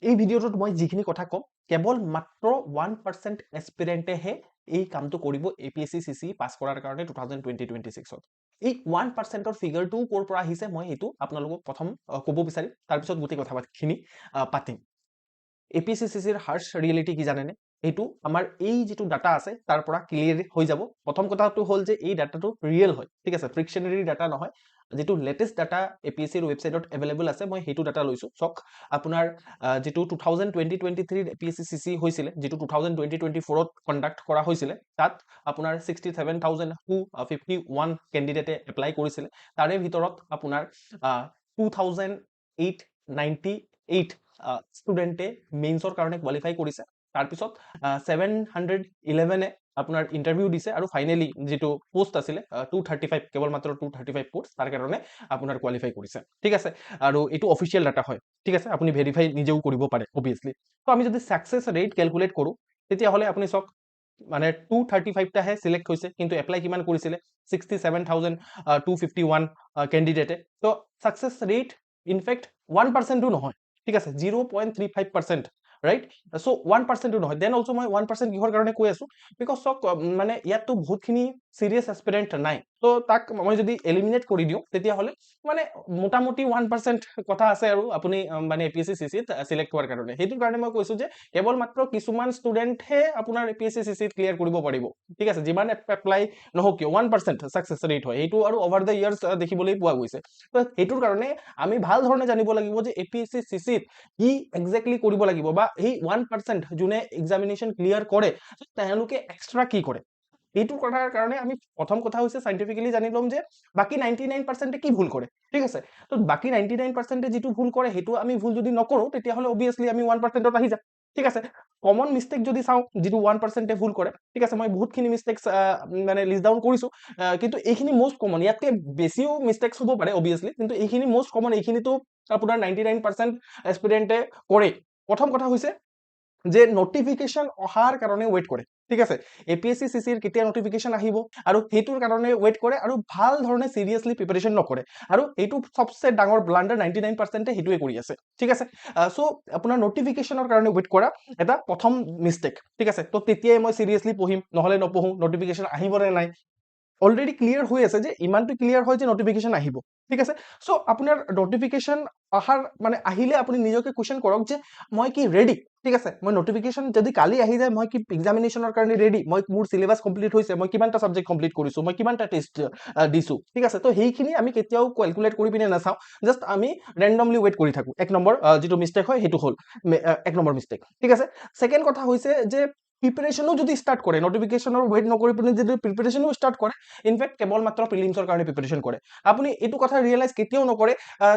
এই ভিডিঅ'টোত মই যিখিনি কথা ক'ম কেৱল মাত্ৰ 1% এস্পিৰেণ্টেহে এই কামটো কৰিব APSC CC পাছ কৰাৰ কাৰণে 2020-26ত এই 1%ৰ ফিগাৰটো ক'ৰ পৰা আহিছে মই এইটো আপোনালোকক প্ৰথম ক'ব বিচাৰিম তাৰপিছত গোটেই কথাখিনি পাতিম APSC CCৰ হাৰ্শ ৰিয়েলিটি কি জানেনে এইটো আমাৰ এই যিটো ডাটা আছে তাৰ পৰা ক্লিয়াৰ হৈ যাব প্ৰথম কথাটো হ'ল যে এই ডাটাটো ৰিয়েল হয় ঠিক আছে ফ্ৰিকশনাৰী ডাটা নহয় যেটো লেটেস্ট ডাটা APSC ৰ ওয়েবসাইটত अवेलेबल আছে মই হেতু ডাটা লৈছো সক আপোনাৰ যেটো 2020-23 APSC CC হৈছিল যেটো 2020-24 ত কন্ডাক্ট কৰা হৈছিল তাত আপোনাৰ 67051 ক্যান্ডিডেটে এপ্লাই কৰিছিল তাৰে ভিতৰত আপোনাৰ 2898 স্টুডেন্টে মেইনছৰ কাৰণে কোৱালিফাই কৰিছে তাৰ পিছত 711 আপোনাৰ ইন্টাৰভিউ দিছে আৰু ফাইনালি যেটো পোষ্ট আছিল 235 কেৱল মাত্ৰ 235 পোষ্ট তাৰ কাৰণে আপোনাৰ কোৱালিফাই কৰিছে ঠিক আছে আৰু এটো অফিশিয়াল ডাটা হয় ঠিক আছে আপুনি ভেৰিফাই নিজেও কৰিব পাৰে অবিয়াসলি তো আমি যদি সাকসেস ৰেট ক্যালকুলেট কৰো তেতিয়া হলে আপুনি সক মানে 235 টা হে সিলেক্ট হৈছে কিন্তু এপ্লাই কিমান কৰিছিল 67251 ক্যান্ডিডেটে তো সাকসেস ৰেট ইনফেক্ট 1% ও নহয় ঠিক আছে 0.35% right so 1% ও নহয় দেন অলসো মই 1% কিহৰ কাৰণে কৈ আছো বিকজ সক মানে ইয়াতো বহুতখিনি সিৰিয়াস এস্পিৰেন্ট নাই তো তাক মই যদি এলিমিনেট কৰি দিও তেতিয়া হলে মানে মোটামুটি 1% কথা আছে আৰু আপুনি মানে APSC CC ত সিলেক্ট হোৱাৰ কাৰণে হেতু কাৰণে মই কৈছো যে কেৱল মাত্ৰ কিছুমান ষ্টুডেন্ট হে আপোনাৰ APSC CC ত ক্লিয়াৰ কৰিব পাৰিব ঠিক আছে যিমান এপ্লাই নহওক কিয় 1% সাকসেস ৰেট হয় হেতু আৰু ওভাৰ দা ইয়াৰ্স দেখিবলৈ পোৱা গৈছে তো হেতুৰ কাৰণে আমি ভাল ধৰণে জানিব লাগিব যে APSC CC ত কি এক্স্যাক্টলি কৰিব লাগিব বা এই 1% জুনে এক্সামিনেশন ক্লিয়াৰ কৰে তেওঁলোকে এক্সট্ৰা কি কৰে এইটো কৰাৰ কাৰণে আমি প্ৰথম কথা হৈছে সাইন্টিফিক্যালি জানি লম যে বাকি 99% কি ভুল কৰে ঠিক আছে তো বাকি 99% যেটো ভুল কৰে হেতু আমি ভুল যদি নকৰো তেতিয়া হলে অবিয়াসলি আমি 1% ত আহি যাম ঠিক আছে কমন মিস্টেক যদি চাও যেটো 1% ভুল কৰে ঠিক আছে মই বহুতখিনি মিস্টেকস মানে লিস্ট ডাউন কৰিছো কিন্তু এইখিনি মোস্ট কমন ইয়াতে বেছিও মিস্টেকস হ'ব পাৰে অবিয়াসলি কিন্তু এইখিনি মোস্ট কমন এইখিনি তো আপোনাৰ 99% এস্পিৰেন্টে কৰে প্ৰথম কথা হৈছে যে নোটিফিকেশন অহাৰ কাৰণে ওয়েট কৰে ঠিক আছে APSC CC ৰ কেতিয়া নোটিফিকেশন আহিব আৰু হেতুৰ কাৰণে ওয়েট কৰে আৰু ভাল ধৰণে সিৰিয়াসলি প্ৰিপাৰেচন নকৰে আৰু এইটো সবচে ডাঙৰ ব্লান্ডাৰ 99% হেতুৱে কৰি আছে ঠিক আছে সো আপোনাৰ নোটিফিকেশনৰ কাৰণে ওয়েট কৰা এটা প্ৰথম মিস্টেক ঠিক আছে তো তেতিয়াই মই সিৰিয়াসলি পঢ়িম নহলে নপঢ়ো নোটিফিকেশন আহিবৰে নাই অলৰেডি ক্লিয়াৰ হৈ আছে যে ইমানটো ক্লিয়াৰ হয় যে নোটিফিকেশন আহিব ঠিক আছে সো আপোনাৰ নোটিফিকেশন আহাৰ মানে আহিলে আপুনি নিজকে কোৱেশ্চন কৰক যে মই কি ৰেডি ঠিক আছে মই নোটিফিকেশন যদি কালি আহি যায় মই কি এক্সামিনেশনৰ কাৰণে ৰেডি মই মোৰ সিলেবাস কমপ্লিট হৈছে মই কিমানটা সাবজেক্ট কমপ্লিট কৰিছো মই কিমানটা টেষ্ট দিছো ঠিক আছে তো হেইখিনি আমি কেতিয়াও ক্যালকুলেট কৰি পিনে নাচাও জাস্ট আমি ৰেন্ডমলি ওয়েট কৰি থাকো এক নম্বৰ যেটো মিস্টেক হয় হেতু হল এক নম্বৰ মিস্টেক ঠিক আছে সেকেন্ড কথা হৈছে যে প্ৰিপাৰেচনো যদি স্টাৰ্ট কৰে নোটিফিকেশনৰ ওয়েট নকৰি পিনে যদি প্ৰিপাৰেচনো স্টাৰ্ট কৰে ইনফেক্ট কেৱল মাত্ৰ প্ৰিলিমছৰ কাৰণে প্ৰিপাৰেচন কৰে আপুনি এটো কথা ৰিয়েলাইজ কেতিয়াও নকৰে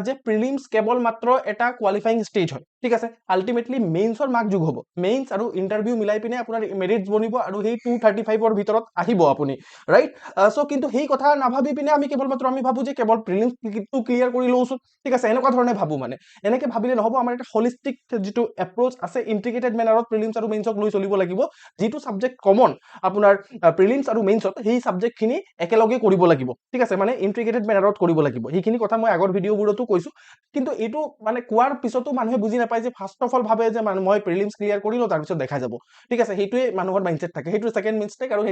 যে প্ৰিলিমছ কেৱল মাত্ৰ এটা কোৱালিফাইং ষ্টেজ হয় ঠিক আছে আলটিমেটলি মেইনছৰ মাৰ্ক যোগ হ'ব মেইনছ আৰু ইন্টাৰভিউ মিলাই পিনে আপোনাৰ মেৰিটছ বনিব আৰু সেই 235 ৰ ভিতৰত আহিব আপুনি ৰাইট সো কিন্তু সেই কথা নাভাবি পিনে আমি কেৱল মাত্ৰ আমি ভাবো যে কেৱল প্ৰিলিমছ টো ক্লিয়াৰ কৰি লওছো ঠিক আছে এনেকুৱা ধৰণে ভাবো মানে এনেকে ভাবিলে নহব আমাৰ এটা হলিস্টিক যেটো এপ্ৰোচ আছে ইন্টিগ্ৰেটেড মেনাৰত প্ৰিলিমছ আৰু মেইনছক লৈ চলিব লাগিব যেটো সাবজেক্ট কমন আপোনাৰ প্ৰিলিমছ আৰু মেইনছত সেই সাবজেক্ট খিনি একেলগে কৰিব লাগিব ঠিক আছে মানে ইন্টিগ্ৰেটেড মেনাৰত কৰিব লাগিব এইখিনি কথা মই আগৰ ভিডিওবোৰতো কৈছো কিন্তু এটো মানে কোৱাৰ পিছতো মানুহে বুজি নাপায় যে ফাৰ্স্ট অফ অল ভাবে যে মই প্ৰিলিমছ ক্লিয়াৰ কৰিলো তাৰ পিছত দেখা যাব ঠিক আছে হেতুৱে মানুহৰ মাইন্ডসেট থাকে হেতু সেকেন্ড মিস্টেক আৰু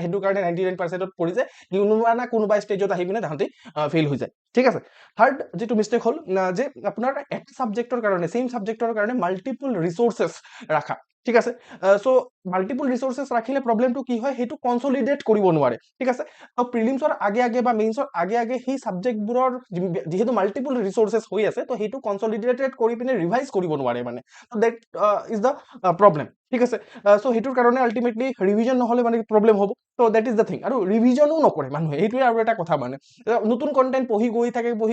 হেতু কাৰণে 99% ত পৰি যায় কোনোবা ষ্টেজত আহি পিনে তাহাঁতি ফেইল হৈ যায় ঠিক আছে থাৰ্ড যেটো মিস্টেক হল যে আপোনাৰ এক সাবজেক্টৰ কাৰণে সেম সাবজেক্টৰ কাৰণে মাল্টিপল ৰিসোৰ্সেস ৰাখা ঠিক আছে সো মাল্টিপল ৰিসোৰ্সেস ৰাখিলে প্ৰবলেমটো কি হয় হেতু কনসলিডেট কৰিব নোৱাৰে ঠিক আছে তো প্ৰিলিমছৰ আগে বা মেইনছৰ আগে সেই সাবজেক্টবোৰৰ যেহেতু মাল্টিপল ৰিসোৰ্সেস হৈ আছে তো হেতু কনসলিডেটেড কৰি পিনে ৰিভাইজ কৰিব নোৱাৰে মানে দ্যাট ইজ দা প্ৰবলেম ঠিক আছে সো হেতুৰ কাৰণে আলটিমেটলি ৰিভিজন নহলে মানে প্ৰবলেম হ'ব তো দ্যাট ইজ দা থিং আৰু ৰিভিজনো নকৰে মানুহে হেতুৱে আৰু এটা কথা মানে নতুন কন্টেন্ট পঢ়ি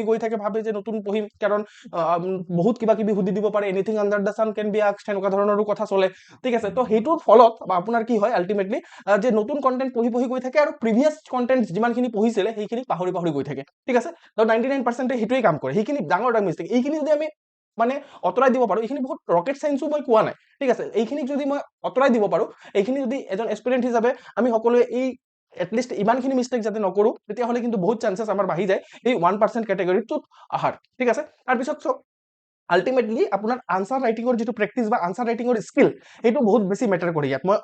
গৈ থাকে ভাবে যে নতুন পঢ়িম কাৰণ বহুত কিবা কিবি হুদি দিব পাৰে anything under the sun can be asked এনেকুৱা ধৰণৰো কথা চলে ঠিক আছে তো হেতুৰ ফলত আপোনাৰ কি হয় আলটিমেটলি যে নতুন কন্টেন্ট পঢ়ি গৈ থাকে আৰু প্ৰিভিয়াস কন্টেন্ট যিমানখিনি পঢ়িছিলে সেইখিনি পাহৰি গৈ থাকে ঠিক আছে তো 99% হেতুৱে কাম কৰে সেইখিনি ডাঙৰ মিস্টেক এইখিনি যদি আমি মানে অতৰাই দিব পাৰো এইখিনি বহুত ৰকেট সায়েন্সও মই কোৱা নাই ঠিক আছে এইখিনি যদি মই অতৰাই দিব পাৰো এইখিনি যদি এজন এস্পিৰেন্ট হিচাপে আমি সকলোৱে এই এটলিষ্ট ইমানখিনি মিস্টেক যাতে নকৰো তেতিয়া হলে কিন্তু বহুত চান্সেস আমাৰ বাঢ়ি যায় এই 1% ক্যাটাগৰীটোত আহাৰ ঠিক আছে তাৰ পিছত আল্টিমেটলি আপোনাৰ আনসাৰ ৰাইটিঙৰ যিটো প্ৰেক্টিছ বা আনসাৰ ৰাইটিঙৰ স্কিল এইটো বহুত বেছি মেটাৰ কৰে ইয়াত। মই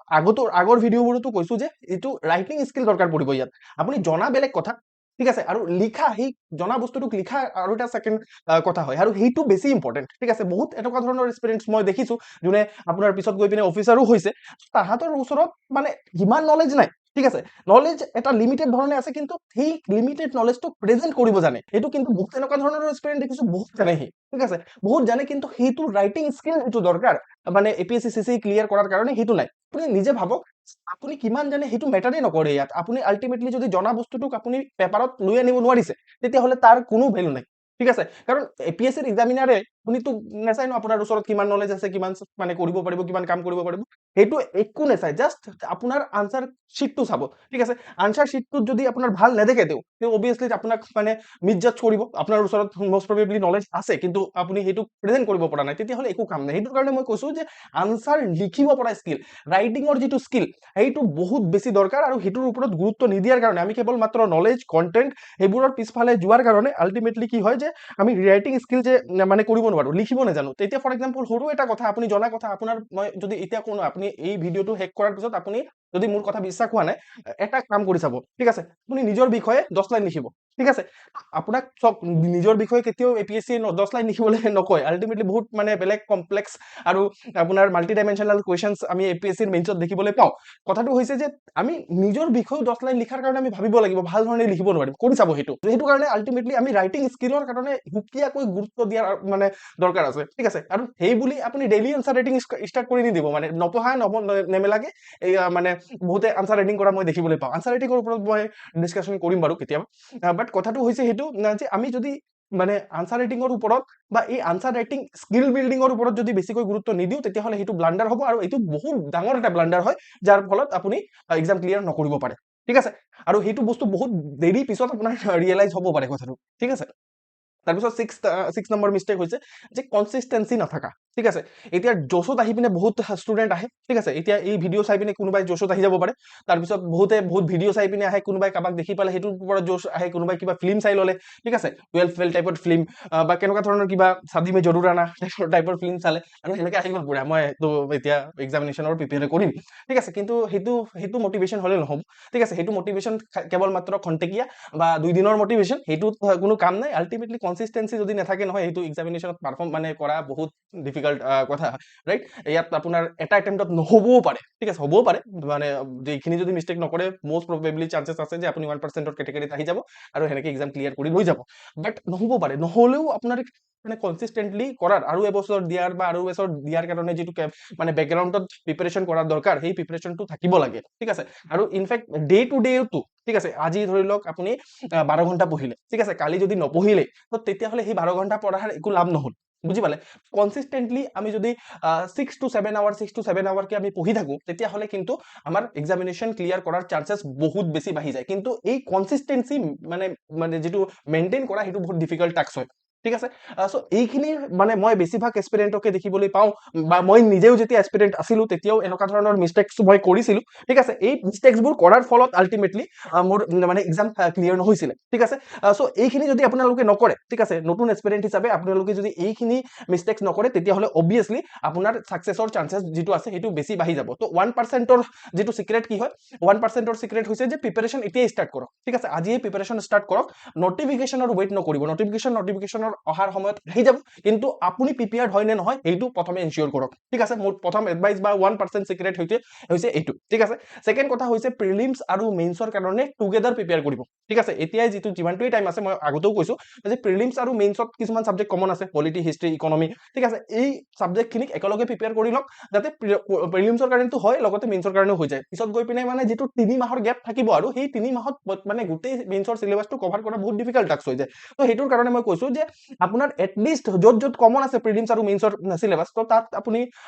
আগৰ ভিডিঅ'বোৰতো কৈছো যে এইটো ৰাইটিং স্কিল দৰকাৰ পৰিব ইয়াত। আপুনি জনা বেলেগ কথা, ঠিক আছে, আৰু লিখা, সেই জনা বস্তুটোক লিখা আৰু এটা ছেকেণ্ড কথা হয়, আৰু সেইটো বেছি ইম্পৰ্টেণ্ট, ঠিক আছে। বহুত এনেকুৱা ধৰণৰ এক্সপিৰিয়েঞ্চ মই দেখিছো যোনে আপোনাৰ পিছত গৈ পিনে অফিচাৰো হৈছে, তাহাঁতৰ ওচৰত মানে সিমান নলেজ নাই, ঠিক আছে। নলেজ এটা লিমিটেড ধৰণে আছে, কিন্তু সেই লিমিটেড নলেজটো প্ৰেজেন্ট কৰিব জানে। এইটো কিন্তু বহুত এনেকুৱা ধৰণৰ এক্সপিৰিয়েঞ্চ দেখিছো, বহুত জানে সি, ঠিক আছে, বহুত জানে, কিন্তু সেইটো ৰাইটিং স্কিল যিটো দৰকাৰ মানে APSC CC ক্লিয়াৰ কৰাৰ কাৰণে সেইটো নাই। আপুনি নিজে ভাবক আপুনি কিমান জানে সেইটো মেটাৰে নকৰে ইয়াত। আপুনি আল্টিমেটলি যদি জনা বস্তুটোক আপুনি পেপাৰত লৈ আনিব নোৱাৰিছে, তেতিয়াহ'লে তাৰ কোনো ভেলু নাই, ঠিক আছে। কাৰণ APSC ৰ এক্সামিনাৰে শুনিতো নাচাই ন আপোনাৰ ওচৰত কিমান নলেজ আছে, কিমান মানে কৰিব পাৰিব, কিমান কাম কৰিব পাৰিব, সেইটো একো নাচাই। জাষ্ট আপোনাৰ আনসাৰ শ্বিটটো চাব, ঠিক আছে। আনসাৰ শ্বিটটোত যদি আপোনাৰ ভাল নেদেখে তেওঁ অবভিয়াছলি আপোনাক মানে মিছজাজ কৰিব, আপোনাৰ ওচৰত মষ্ট প্ৰবেবলি নলেজ আছে কিন্তু আপুনি সেইটো প্ৰেজেন্ট কৰিব পৰা নাই, তেতিয়াহ'লে একো কাম নাই। সেইটো কাৰণে মই কৈছো যে আনসাৰ লিখিব পৰা স্কিল, ৰাইটিঙৰ যিটো স্কিল, সেইটো বহুত বেছি দৰকাৰ। আৰু সেইটোৰ ওপৰত গুৰুত্ব নিদিয়াৰ কাৰণে আমি কেৱল মাত্ৰ নলেজ কন্টেন্ট সেইবোৰৰ পিছফালে যোৱাৰ কাৰণে আল্টিমেটলি কি হয় যে আমি ৰাইটিং স্কিল যে মানে কৰিব নোৱাৰো, লিখিব নাজানো। তেতিয়া ফৰ এক্সাম্পল সৰু এটা কথা আপুনি জনা কথা, আপোনাৰ মই যদি এতিয়া কোনো আপুনি এই ভিডিঅ'টো শেষ কৰাৰ পিছত আপুনি যদি মোৰ কথা বিশ্বাস হোৱা নাই, এটা কাম কৰি চাব, ঠিক আছে। আপুনি নিজৰ বিষয়ে 10 লাইন লিখিব, ঠিক আছে। আপোনাক চব নিজৰ বিষয়ে কেতিয়াও APSC 10 লাইন লিখিবলৈ নকয়। আল্টিমেটলি বহুত মানে বেলেগ কমপ্লেক্স আৰু আপোনাৰ মাল্টি ডাইমেনশ্যনেল কুৱেশ্যনছ আমি APSC ৰ মেইনছত দেখিবলৈ পাওঁ। কথাটো হৈছে যে আমি নিজৰ বিষয়ে 10 লাইন লিখাৰ কাৰণে আমি ভাবিব লাগিব, ভাল ধৰণে লিখিব নোৱাৰিম, কৰি চাব সেইটো। সেইটো কাৰণে আল্টিমেটলি আমি ৰাইটিং স্কিলৰ কাৰণে সুকীয়াকৈ গুৰুত্ব দিয়াৰ মানে দৰকাৰ আছে, ঠিক আছে। আৰু সেই বুলি আপুনি ডেইলি আনসাৰ ৰাইটিং ষ্টাৰ্ট কৰি নিদিব, মানে নপঢ়া নেমেলাকে মানে বহুতে আনসাৰ ৰাইটিং কৰা মই দেখিবলৈ পাওঁ। আনসাৰ ৰাইটিঙৰ ওপৰত মই ডিছকাশ্যন কৰিম বাৰু কেতিয়াবা। বাট কথাটো হৈছে সেইটো যে আমি যদি মানে আনসাৰ ৰাইটিঙৰ ওপৰত বা এই আনসাৰ ৰাইটিং স্কিল বিল্ডিঙৰ ওপৰত যদি বেছিকৈ গুৰুত্ব নিদিওঁ, তেতিয়াহ'লে সেইটো ব্লাণ্ডাৰ হ'ব, আৰু এইটো বহুত ডাঙৰ এটা ব্লাণ্ডাৰ হয়, যাৰ ফলত আপুনি এক্সাম ক্লিয়াৰ নকৰিব পাৰে, ঠিক আছে। আৰু সেইটো বস্তু বহুত দেৰি পিছত আপোনাৰ ৰিয়েলাইজ হ'ব পাৰে কথাটো, ঠিক আছে। তাৰপিছত ছিক্স নম্বৰ মিষ্টেক হৈছে যে কনচিষ্টেঞ্চি নাথাকা, ঠিক আছে। এতিয়া জোচত আহি পিনে বহুত ষ্টুডেণ্ট আহে, ঠিক আছে। এতিয়া এই ভিডিঅ' চাই পিনে কোনোবাই জোচত আহি যাব পাৰে, তাৰপিছত বহুত ভিডিঅ' চাই পিনে আহে, কোনোবাই কাৰোবাক দেখি পালে সেইটোৰ ওপৰত জোচ আহে, কোনোবাই কিবা ফিল্ম চাই ল'লে, ঠিক আছে, 12 ফেল টাইপৰ ফিল্ম বা কেনেকুৱা ধৰণৰ কিবা শাদী মে জৰুৰ আনা টাইপৰ ফিল্ম চালে, আৰু সেনেকৈ আহি গ'ল পুৰা মই তো এতিয়া এক্সামিনেশ্যনৰ প্ৰিপেয়াৰ কৰিম, ঠিক আছে। কিন্তু সেইটো মটিভেশ্যন হ'লে নহ'ব, ঠিক আছে। সেইটো মটিভেশ্যন কেৱল মাত্ৰ খন্তেকীয়া বা 2 দিনৰ মটিভেশ্যন, সেইটোত কোনো কাম নাই। আল্টিমেটলি কনচিষ্টেঞ্চি যদি নাথাকে নহয়, সেইটো এক্সামিনেশ্যনত পাৰফৰ্ম মানে কৰা বহুত ডিফিকাল্ট কথা, ৰাইট। ইয়াত আপোনাৰ এটা এটেম্পটত নহ'বও পাৰে, ঠিক আছে, হ'বও পাৰে, মানে এইখিনি যদি মিষ্টেক নকৰে মষ্ট প্ৰবেবলি চান্সেছ আছে যে আপুনি 1%ৰ কেটেগৰীত আহি যাব আৰু সেনেকৈ এক্সাম ক্লিয়াৰ কৰি লৈ যাব। বাট নহ'ব পাৰে, নহ'লেও আপোনাৰ মানে কনচিষ্টেণ্টলি কৰাৰ আৰু এবছৰ দিয়াৰ বা আৰু এবছৰ দিয়াৰ কাৰণে যিটো মানে বেকগ্ৰাউণ্ডত প্ৰিপাৰেশ্যন কৰাৰ দৰকাৰ, সেই প্ৰিপাৰেশ্যনটো থাকিব লাগে, ঠিক আছে। আৰু ইনফেক্ট ডে টু ডেটো, ঠিক আছে, আজি ধৰি লওক আপুনি 12 ঘণ্টা পঢ়িলে, ঠিক আছে, কালি যদি নপঢ়িলে তো তেতিয়াহ'লে সেই 12 ঘণ্টা পঢ়াৰ একো লাভ নহ'ল, বুজি পালে। কনচিষ্টেণ্টলি আমি যদি 6 to 7 আৱাৰকে আমি পঢ়ি থাকো, তেতিয়াহ'লে কিন্তু আমাৰ এক্সামিনেশ্যন ক্লিয়াৰ কৰাৰ চান্সেছ বহুত বেছি বাঢ়ি যায়। কিন্তু এই কনচিষ্টেঞ্চি মানে যিটো মেইনটেইন কৰা, সেইটো বহুত ডিফিকাল্ট টাস্ক হয়, ঠিক আছে। চ' এইখিনি মানে মই বেছিভাগ এক্সপিৰিয়েণ্টকে দেখিবলৈ পাওঁ, বা মই নিজেও যেতিয়া এক্সপিৰিয়েণ্ট আছিলো তেতিয়াও এনেকুৱা ধৰণৰ মিষ্টেক্স মই কৰিছিলো, ঠিক আছে। এই মিষ্টেক্সবোৰ কৰাৰ ফলত আল্টিমেটলি মোৰ মানে এক্সাম ক্লিয়াৰ নহৈছিলে, ঠিক আছে। চ' এইখিনি যদি আপোনালোকে নকৰে, ঠিক আছে, নতুন এক্সপিৰিয়েণ্ট হিচাপে আপোনালোকে যদি এইখিনি মিষ্টেক্স নকৰে, তেতিয়াহ'লে অবভিয়াছলি আপোনাৰ ছাকচেছৰ চান্সেছ যিটো আছে সেইটো বেছি বাঢ়ি যাব। তো 1%ৰ যিটো চিক্ৰেট কি হয়, 1%ৰ চিক্ৰেট হৈছে যে প্ৰিপাৰেশ্যন এতিয়াই ষ্টাৰ্ট কৰক, ঠিক আছে, আজিয়ে প্ৰিপাৰেশ্যন ষ্টাৰ্ট কৰক, নটিফিকেশ্যনৰ ৱেইট নকৰিব। নটিফিকেশ্যনৰ অহাৰ সময়ত আহি যাব, কিন্তু আপুনি প্ৰিপেয়াৰ্ড হয় নে নহয় সেইটো প্ৰথমে এনচিয়ৰ কৰক, ঠিক আছে। মোৰ প্ৰথম এডভাইচ বা 1% চিক্ৰেট হৈছে এইটো, ঠিক আছে। ছেকেণ্ড কথা হৈছে প্ৰিলিমছ আৰু মেইনছৰ কাৰণে টুগেদাৰ প্ৰিপেয়াৰ কৰিব, ঠিক আছে। এতিয়াই যিমানটোৱেই টাইম আছে, মই আগতেও কৈছো যে প্ৰিলিমছ আৰু মেইনছত কিছুমান চাবজেক্ট কমন আছে, পলিটি, হিষ্ট্ৰী, ইকনমি, ঠিক আছে। এই চাবজেক্টখিনিক একেলগে প্ৰিপেয়াৰ কৰি লওক, যাতে প্ৰিলিমছৰ কাৰণেতো হয়, লগতে মেইনছৰ কাৰণেও হৈ যায়। পিছত গৈ পিনে মানে যিটো 3 মাহৰ গেপ থাকিব, আৰু সেই 3 মাহত মানে গোটেই মেইনছৰ চিলেবাছটো কভাৰ কৰা বহুত ডিফিকাল্ট টাস্ক হৈ যায়। তো সেইটোৰ কাৰণে মই কৈছো যে আপোনাৰ এটলিষ্ট য'ত কমন আছে প্ৰিলিমছ আৰু মেইনছৰ চিলেবাছ, তো তাত আপুনি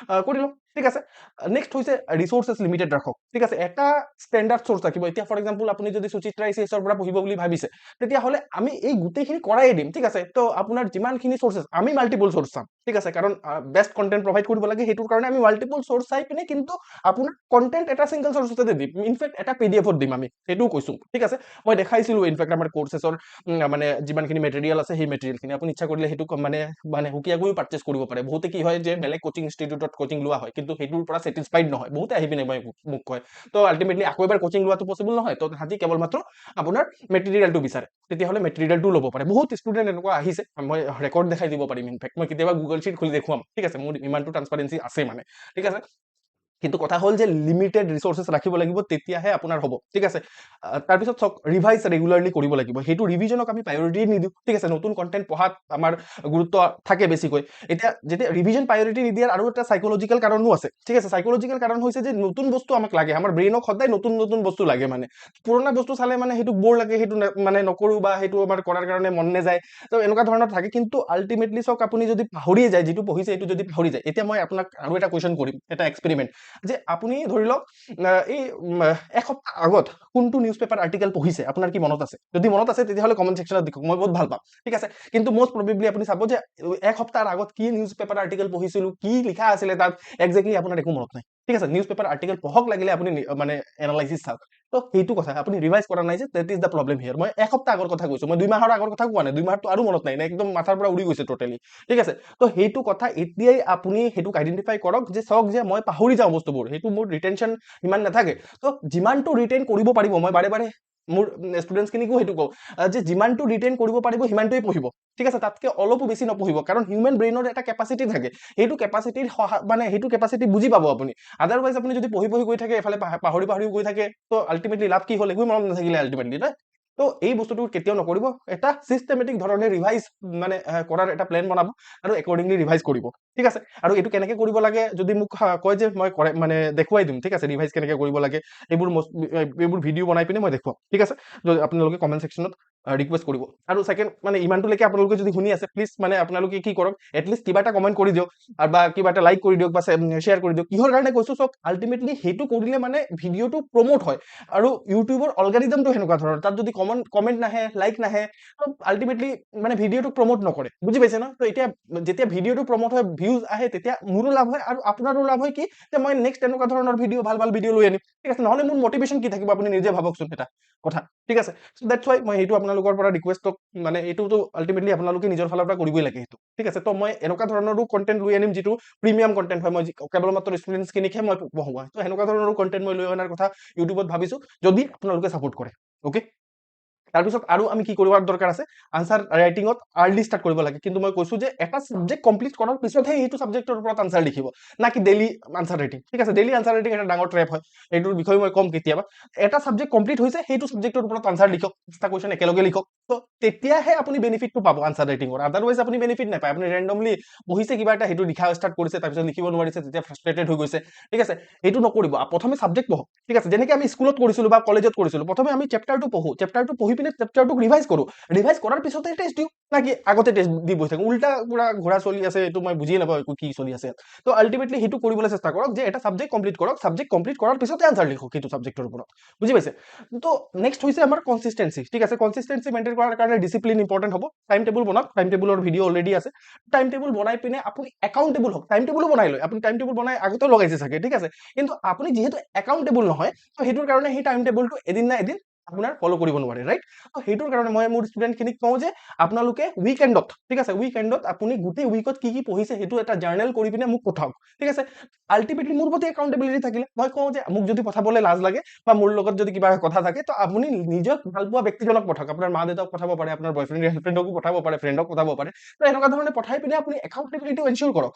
কৰি লওক, ঠিক আছে। নেক্সট হৈছে ৰিচোৰ্চেছ লিমিটেড ৰাখক, ঠিক আছে। এটা ষ্টেণ্ডাৰ্ড চ'ৰ্চ ৰাখিব। এতিয়া ফৰ এক্সাম্পল আপুনি যদি সুচিত্ৰা ICS পৰা পঢ়িব বুলি ভাবিছে, তেতিয়াহ'লে আমি এই গোটেইখিনি কৰাই দিম, ঠিক আছে। তো আপোনাৰ যিমানখিনি চ'ৰ্চেছ, আমি মাল্টিপল চ'ৰ্চ চাম, ঠিক আছে, কাৰণ বেষ্ট কণ্টেণ্ট প্ৰভাইড কৰিব লাগে, সেইটোৰ কাৰণে আমি মাল্টিপল চ'ৰ্চ চাই পিনে কিন্তু আপোনাৰ কণ্টেণ্ট এটা ছিংগল চ'ৰ্চতে দিম। ইনফেক্ট এটা PDF-ত দিম আমি, সেইটোও কৈছোঁ, ঠিক আছে। মই দেখাইছিলোঁ ইনফেক্ট আমাৰ কৰ্চেছৰ মানে যিমানখিনি মেটেৰিয়েল আছে, সেই মেটেৰিয়েলখিনি আপুনি ইচ্ছা কৰিলে সেইটো মানে সুকীয়াকৈও পাৰ্চেছ কৰিব পাৰে। বহুতে কি হয় যে বেলেগ কোচিং ইনষ্টিটিউটত কোচিং লোৱা হয়, কিন্তু সেইটোৰ পৰা ছেটিছফাইড নহয়, বহুতে আহি পিনে মোক কয়। তো আল্টিমেটলি আকৌ এবাৰ কোচিং লোৱাটো পচিবল নহয়, তো তাহাঁতি কেৱল মাত্ৰ আপোনাৰ মেটেৰিয়েলটো বিচাৰে, তেতিয়াহ'লে মেটেৰিয়েলটো ল'ব পাৰে। বহুত ষ্টুডেণ্ট এনেকুৱা আহিছে, মই ৰেকৰ্ড দেখাই দিব পাৰিম। ইনফেক্ট মই কেতিয়াবা গুগল শ্বীট খুলি দেখুৱাম, ঠিক আছে, মোৰ ইমানটো ট্ৰান্সপাৰেঞ্চি আছে মানে, ঠিক আছে। কিন্তু কথা হ'ল যে লিমিটেড ৰিচোৰ্চেছ ৰাখিব লাগিব, তেতিয়াহে আপোনাৰ হ'ব, ঠিক আছে। তাৰপিছত চাওক, ৰিভাইজ ৰেগুলাৰলি কৰিব লাগিব। সেইটো ৰিভিজনক আমি প্ৰায়ৰিটি নিদিওঁ, ঠিক আছে। নতুন কণ্টেণ্ট পঢ়াত আমাৰ গুৰুত্ব থাকে বেছিকৈ। এতিয়া যেতিয়া ৰিভিজন প্ৰায়ৰিটি নিদিয়াৰ আৰু এটা চাইকলজিকেল কাৰণো আছে, ঠিক আছে। চাইকলজিকেল কাৰণ হৈছে যে নতুন বস্তু আমাক লাগে, আমাৰ ব্ৰেইনক সদায় নতুন নতুন বস্তু লাগে মানে। পুৰণা বস্তু চালে মানে সেইটো বৰ লাগে, সেইটো মানে নকৰোঁ, বা সেইটো আমাৰ কৰাৰ কাৰণে মন নাযায়, তো এনেকুৱা ধৰণৰ থাকে। কিন্তু আল্টিমেটলি চাওক, আপুনি যদি পাহৰিয়ে যায়, যিটো পঢ়িছে সেইটো যদি পাহৰি যায়, এতিয়া মই আপোনাক আৰু এটা কুৱেশ্যন কৰিম, এটা এক্সপেৰিমেণ্ট, যে আপুনি ধৰি লওক এই এসপ্তাহ আগত কোনটো নিউজ পেপাৰ আৰ্টিকেল পঢ়িছে, আপোনাৰ কি মনত আছে? যদি মনত আছে তেতিয়াহ'লে কমেণ্ট ছেকশ্যনত লিখক, মই বহুত ভাল পাম, ঠিক আছে। কিন্তু মষ্ট প্ৰবেবলি আপুনি চাব যে এসপ্তাহৰ আগত কি নিউজ পেপাৰ আৰ্টিকেল পঢ়িছিলোঁ, কি লিখা আছিলে তাত, এক্সেক্টলি আপোনাৰ একো মনত নাই, ঠিক আছে। নিউজ পেপাৰ আৰ্টিকেল পঢ়ক, লাগিলে আপুনি মানে এনালাইচিছ চাওক। তো সেইটো কথা, আপুনি ৰিভাইজ কৰা নাই যে, দেট ইজ দ্য প্ৰব্লেম হিয়াৰ। মই এসপ্তাহ আগৰ কথা কৈছোঁ, মই 2 মাহৰ আগৰ কথা কোৱা নাই, 2 মাহতো আৰু মনত নাই, একদম মাথাৰ পৰা উৰি গৈছে টোটেলি, ঠিক আছে। তো সেইটো কথা এতিয়াই আপুনি সেইটোক আইডেণ্টিফাই কৰক, যে চাওক যে মই পাহৰি যাওঁ বস্তুবোৰ, সেইটো মোৰ ৰিটেনশ্যন ইমান নাথাকে। তো যিমানটো ৰিটেইন কৰিব পাৰিব, মই বাৰে বাৰে মোৰ ষ্টুডেণ্টছখিনিকো সেইটো কওঁ, যে যিমানটো ৰিটেইন কৰিব পাৰিব সিমানটোৱে পঢ়িব, ঠিক আছে। তাতকে অলপো বেছি নপঢ়িব, কাৰণ হিউমেন ব্ৰেইনৰ এটা কেপাচিটি থাকে, সেইটো কেপাচিটিৰ মানে সেইটো কেপাচিটি বুজি পাব আপুনি। আদাৰৱাইজ আপুনি যদি পঢ়ি পঢ়ি গৈ থাকে, এফালে পাহৰি গৈ থাকে, তো আল্টিমেটলি লাভ কি হ'ল, একো মনত নাথাকিলে আল্টিমেটলি, নহয়। তো এই বস্তুটো কেতিয়াও নকৰিব। এটা চিষ্টেমেটিক ধৰণে ৰিভাইজ মানে কৰাৰ এটা প্লেন বনাব, আৰু একৰ্ডিংলি ৰিভাইজ কৰিব, ঠিক আছে। আৰু এইটো কেনেকে কৰিব লাগে যদি মোক কয় যে মই মানে দেখুৱাই দিম, ঠিক আছে, ৰিভাইজ কেনেকে কৰিব লাগে, এইবোৰ ভিডিঅ' বনাই পিনে মই দেখুৱাম, ঠিক আছে। আপোনালোকে কমেণ্ট ছেকশ্যনত ৰিকুৱেষ্ট কৰিব। আৰু ছেকেণ্ড, মানে ইমানটোলৈকে আপোনালোকে যদি শুনি আছে, প্লিজ মানে আপোনালোকে কি কৰক, এটলিষ্ট কিবা এটা কমেণ্ট কৰি দিয়ক, আৰু বা কিবা এটা লাইক কৰি দিয়ক, বা শ্বেয়াৰ কৰি দিয়ক। কিহৰ কাৰণে কৈছোঁ চাওক, আল্টিমেটলি সেইটো কৰিলে মানে ভিডিঅ'টো প্ৰমোট হয়, আৰু ইউটিউবৰ অলগাৰিদমটো সেনেকুৱা ধৰণৰ, তাত যদি কমেণ্ট নাহে, লাইক নাহে, আল্টিমেটলি মানে ভিডিঅ'টোক প্ৰমোট নকৰে, বুজি পাইছে ন। তো এতিয়া যেতিয়া ভিডিঅ'টো প্ৰমোট হয়, ভিউজ আহে, তেতিয়া মোৰো লাভ হয়, আৰু আপোনাৰো লাভ হয়। কি যে মই নেক্সট এনেকুৱা ধৰণৰ ভিডিঅ', ভাল ভাল ভিডিঅ' লৈ আনিম, ঠিক আছে। নহ'লে মোৰ মটিভেশ্যন কি থাকিব, আপুনি নিজে ভাবকচোন এটা কথা, ঠিক আছে। চ' দেটছ ৱাই মই সেইটো আপোনালোকৰ পৰা ৰিকুৱেষ্টক, মানে এইটোতো আল্টিমেটলি আপোনালোকে নিজৰ ফালৰ পৰা কৰিবই লাগে সেইটো, ঠিক আছে। তো মই এনেকুৱা ধৰণৰো কণ্টেণ্ট লৈ আনিম, যিটো প্ৰিমিয়াম কণ্টেণ্ট হয়, মই কেৱল মাত্ৰ ষ্টুডেণ্টছখিনিকহে মই পঢ়োৱা, তো সেনেকুৱা ধৰণৰ কণ্টেণ্ট মই লৈ অনাৰ কথা ইউটিউবত ভাবিছোঁ, যদি আপোনালোকে ছাপোৰ্ট কৰে, অ'কে। তাৰপিছত আৰু আমি কি কৰিব দৰকাৰ আছে, আনচাৰ ৰাইটিঙত আৰ্লি ষ্টাৰ্ট কৰিব লাগে। কিন্তু মই কৈছোঁ যে এটা ছাবজেক্ট কমপ্লিট কৰাৰ পিছতহে সেইটো ছাবজেক্টৰ ওপৰত আনচাৰ লিখিব, না কি ডেইলি আনচাৰ ৰাইটিং, ঠিক আছে। ডেইলি আনচাৰ ৰাইটিং এটা ডাঙৰ ট্ৰেপ হয়, সেইটোৰ বিষয়ে মই ক'ম কেতিয়াবা। এটা ছাবজেক্ট কমপ্লিট হৈছে, সেইটো ছাবজেক্টৰ ওপৰত আনচাৰ লিখক, 5টা কুৱেশ্যন একেলগে লিখক, তো তেতিয়াহে আপুনি বেনিফিটটো পাব আনচাৰ ৰাইটিঙৰ। আদাৰৱাইজ আপুনি বেনিফিট নাপায়। আপুনি ৰেণ্ডমলি পঢ়িছে কিবা এটা, সেইটো লিখা ষ্টাৰ্ট কৰিছে, তাৰপিছত লিখিব নোৱাৰিছে, তেতিয়া ফ্ৰাষ্ট্ৰেটেড হৈ গৈছে, ঠিক আছে। সেইটো নকৰিব। প্ৰথমে ছাবজেক্ট পঢ়ক, ঠিক আছে, যেনেকৈ আমি স্কুলত কৰিছিলোঁ বা কলেজত কৰিছিলোঁ। প্ৰথমে আমি চেপ্টাৰটো পঢ়োঁ, চেপ্টাৰটো পঢ়ি পিনে চেপ্টাৰটোক ৰিভাইজ কৰোঁ, ৰিভাইজ কৰাৰ পিছতে টেষ্ট দিওঁ, নাকি আগতে টেষ্ট দি বহি থাকোঁ। উল্টা পুৰা ঘোৰা চলি আছে, এইটো মই বুজিয়ে নাপাওঁ একো কি চলি আছে। তো আল্টিমেটলি সেইটো কৰিবলৈ চেষ্টা কৰক, যে এটা ছাবজেক্ট কমপ্লিট কৰক, ছাবজেক্ট কমপ্লিট কৰাৰ পিছতে আনচাৰ লিখক সেইটো ছাবজেক্টৰ ওপৰত, বুজি পাইছে। তো নেক্সট হৈছে আমাৰ কনচিষ্টেঞ্চি, ঠিক আছে। কনচিষ্টেঞ্চি মেইনটেইন কৰাৰ কাৰণে ডিচিপ্লিন ইম্পৰ্টেণ্ট হ'ব। টাইম টেবুল বনাওক, টাইম টেবুলৰ ভিডিঅ' অলৰেডি আছে। টাইম টেবুল বনাই পিনে আপুনি একাউণ্টেবল হওক, টাইম টেবুলো বনাই লয়। আপুনি টাইম টেবুল বনাই আগতেও লগাইছে চাগে, ঠিক আছে। কিন্তু আপুনি যিহেতু একাউণ্টেবল নহয়, তো সেইটোৰ কাৰণে সেই টাইম টেবুলটো এদিন না এদিন আপোনাৰ ফ'ল' কৰিব নোৱাৰে, ৰাইট। তো সেইটোৰ কাৰণে মই মোৰ ষ্টুডেণ্টখিনিক কওঁ যে আপোনালোকে উইকেণ্ডত, ঠিক আছে, উইকেণ্ডত আপুনি গোটেই উইকত কি কি পঢ়িছে সেইটো এটা জাৰ্নেল কৰি পিনে মোক পঠাওক, ঠিক আছে। আল্টিমেটলি মোৰ প্ৰতি একাউণ্টেবিলিটি থাকিলে মই কওঁ যে মোক যদি পঠাবলৈ লাজ লাগে, বা মোৰ লগত যদি কিবা কথা থাকে, তো আপুনি নিজক ভাল পোৱা ব্যক্তিজনক পঠাওক। আপোনাৰ মা দেউতাক পঠাব পাৰে, আপোনাৰ বয়ফ্ৰেণ্ড গাৰ্লফ্ৰেণ্ডকো পঠাব পাৰে, ফ্ৰেণ্ডক পঠাব পাৰে। তো এনেকুৱা ধৰণে পঠাই পিনে আপুনি একাউণ্টেবিলিটি এনশ্যোৰ কৰক।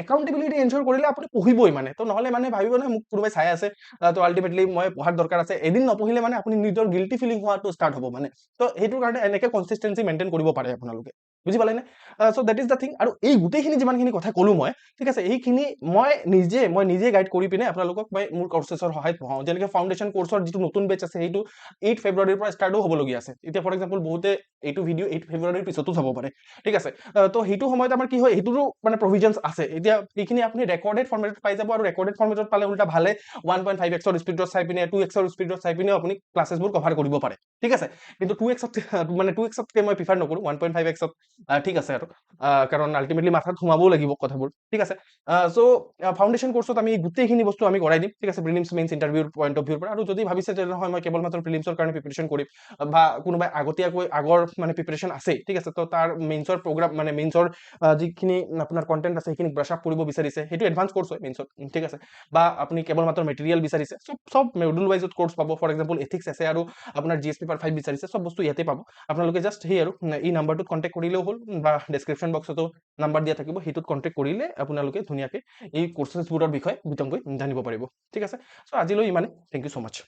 একাউণ্টেবিলিটি এনশ্যোৰ কৰিলে আপুনি পঢ়িবই মানে। তো নহ'লে মানে ভাবিব নহয় মোক কোনোবাই চাই আছে, তো আল্টিমেটলি মই পঢ়াৰ দৰকাৰ আছে। এদিন নপঢ়িলে মানে আপুনি নিজৰ গিল্টি ফিলিং হোৱাটো ষ্টাৰ্ট হ'ব মানে। তো সেইটোৰ কাৰণে এনেকে কনচিষ্টেঞ্চি মেইনটেইন কৰিব পাৰে আপোনালোকে, বুজি পালে নে? চ' দেট ইজ দ্য থিং। আৰু এই গোটেইখিনি যিমানখিনি কথা ক'লো মই, ঠিক আছে, এইখিনি মই নিজে গাইড কৰি পিনে আপোনালোকক মই মোৰ কৰ্চেছৰ সহায়ত পঢ়াওঁ। যেনেকৈ ফাউণ্ডেশ্যন কৰ্চৰ যিটো নতুন বেচ আছে সেইটো 8 ফেব্ৰুৱাৰীৰ পৰা ষ্টাৰ্টো হ'বলগীয়া আছে। এতিয়া ফৰ এক্সাম্পল বহুতে এইটো ভিডিঅ' 8 ফেব্ৰুৱাৰীৰ পিছতো চাব পাৰে, ঠিক আছে। তো সেইটো সময়ত আমাৰ কি হয়, সেইটোৰো মানে প্ৰভিজনছ আছে। এতিয়া এইখিনি আপুনি ৰেকৰ্ডেড ফৰ্মেটত পাই যাব, আৰু ৰেকৰ্ডেড ফৰ্মেটত পালে উল্টা ভালে 1.5x স্পীডত চাই পিনে 2x স্পীডত চাই পিনেও আপুনি ক্লাছেছবোৰ কভাৰ কৰিব পাৰে, ঠিক আছে। কিন্তু 2x মানে 2xতকৈ মই প্ৰিফাৰ নকৰোঁ, 1.5xত ঠিক আছে আৰু, কাৰণ আল্টিমেটলি মাথাত সোমাবও লাগিব কথাবোৰ, ঠিক আছে। চ' ফাউণ্ডেশ্যন কৰ্চত আমি গোটেইখিনি বস্তু আমি কৰাই দিম, ঠিক আছে, প্ৰিলিমছ মেইনছ ইণ্টাৰভিউৰ পইণ্ট অফ ভিউৰ পৰা। আৰু যদি ভাবিছে যে নহয় মই কেৱল মাত্ৰ প্ৰিলিমছৰ কাৰণে প্ৰিপেৰেশ্যন কৰিম, বা কোনোবাই আগতীয়াকৈ আগৰ মানে প্ৰিপেৰেশ্যন আছেই, ঠিক আছে, তো তাৰ মেইনছৰ প্ৰগ্ৰাম মানে মেইনছৰ যিখিনি আপোনাৰ কণ্টেণ্ট আছে সেইখিনি ব্ৰাছ আপ কৰিব বিচাৰিছে, সেইটো এডভান্স কৰ্চ হয় মেইনছত, ঠিক আছে। বা আপুনি কেৱল মাত্ৰ মেটেৰিয়েল বিচাৰিছে, চব মডুল ৱাইজত কৰ্চ পাব। ফৰ এক্সাম্পল এথিক্স আছে আৰু আপোনাৰ GS পেপাৰ 5 বিচাৰিছে, চব বস্তু ইয়াতে পাব। আপোনালোকে জাষ্ট সেই আৰু এই নাম্বাৰটোত কণ্টেক্ট কৰিলেও হ'ল, বা ডেছক্ৰিপশ্যন বক্সতো নাম্বাৰ দিয়া থাকিব, সেইটোত কণ্টেক্ট কৰিলে আপোনালোকে ধুনীয়াকৈ এই কৰ্চেছবোৰৰ বিষয়ে বিতংকৈ জানিব পাৰিব, ঠিক আছে। চ' আজিলৈ ইমানে। Thank you so' much.